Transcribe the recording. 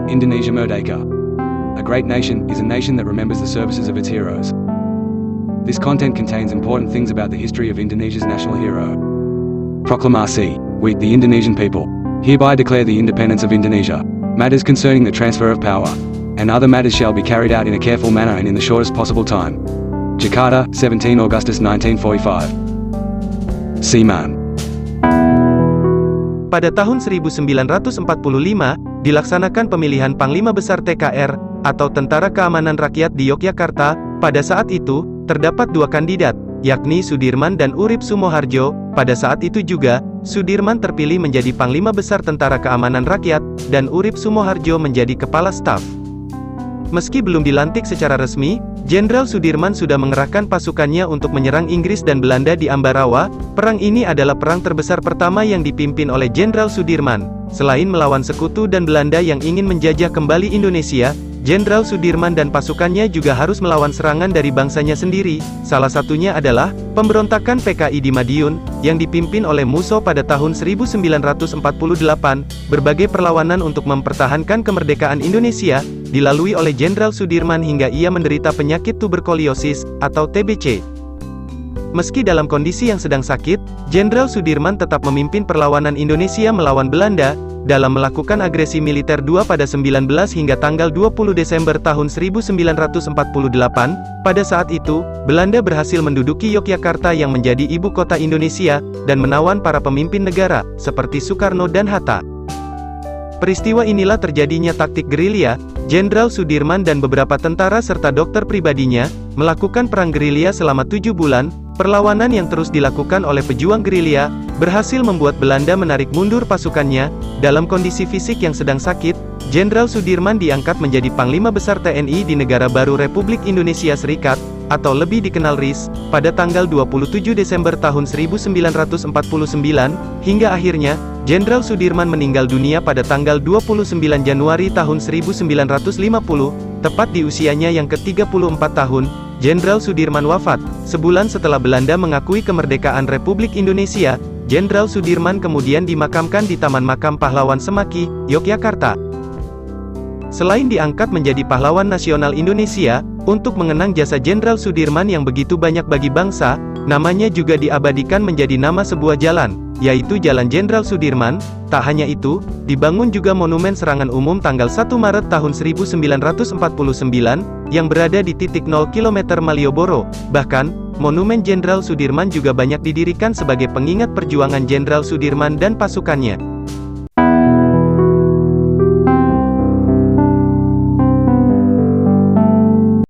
Indonesia Merdeka. A great nation is a nation that remembers the services of its heroes. This content contains important things about the history of Indonesia's national hero. Proklamasi. We, the Indonesian people, hereby declare the independence of Indonesia. Matters concerning the transfer of power and other matters shall be carried out in a careful manner and in the shortest possible time. Jakarta, 17 Augustus 1945. Seaman. Pada tahun 1945, dilaksanakan pemilihan Panglima Besar TKR, atau Tentara Keamanan Rakyat di Yogyakarta. Pada saat itu, terdapat dua kandidat, yakni Sudirman dan Urip Sumoharjo. Pada saat itu juga, Sudirman terpilih menjadi Panglima Besar Tentara Keamanan Rakyat, dan Urip Sumoharjo menjadi Kepala Staf. Meski belum dilantik secara resmi, Jenderal Sudirman sudah mengerahkan pasukannya untuk menyerang Inggris dan Belanda di Ambarawa. Perang ini adalah perang terbesar pertama yang dipimpin oleh Jenderal Sudirman. Selain melawan sekutu dan Belanda yang ingin menjajah kembali Indonesia, Jenderal Sudirman dan pasukannya juga harus melawan serangan dari bangsanya sendiri. Salah satunya adalah pemberontakan PKI di Madiun, yang dipimpin oleh Musso pada tahun 1948. Berbagai perlawanan untuk mempertahankan kemerdekaan Indonesia dilalui oleh Jenderal Sudirman hingga ia menderita penyakit tuberkuliosis, atau TBC. Meski dalam kondisi yang sedang sakit, Jenderal Sudirman tetap memimpin perlawanan Indonesia melawan Belanda, dalam melakukan agresi militer 2 pada 19 hingga tanggal 20 Desember tahun 1948. Pada saat itu, Belanda berhasil menduduki Yogyakarta yang menjadi ibu kota Indonesia, dan menawan para pemimpin negara, seperti Soekarno dan Hatta. Peristiwa inilah terjadinya taktik gerilya. Jenderal Sudirman dan beberapa tentara serta dokter pribadinya melakukan perang gerilya selama 7 bulan. Perlawanan yang terus dilakukan oleh pejuang gerilya berhasil membuat Belanda menarik mundur pasukannya. Dalam kondisi fisik yang sedang sakit, Jenderal Sudirman diangkat menjadi Panglima Besar TNI di Negara Baru Republik Indonesia Serikat, atau lebih dikenal RIS, pada tanggal 27 Desember tahun 1949, hingga akhirnya, Jenderal Sudirman meninggal dunia pada tanggal 29 Januari tahun 1950, tepat di usianya yang ke-34 tahun. Jenderal Sudirman wafat sebulan setelah Belanda mengakui kemerdekaan Republik Indonesia. Jenderal Sudirman kemudian dimakamkan di Taman Makam Pahlawan Semaki, Yogyakarta. Selain diangkat menjadi pahlawan nasional Indonesia, untuk mengenang jasa Jenderal Sudirman yang begitu banyak bagi bangsa, namanya juga diabadikan menjadi nama sebuah jalan, yaitu Jalan Jenderal Sudirman. Tak hanya itu, dibangun juga monumen serangan umum tanggal 1 Maret tahun 1949, yang berada di titik 0 km Malioboro. Bahkan, monumen Jenderal Sudirman juga banyak didirikan sebagai pengingat perjuangan Jenderal Sudirman dan pasukannya.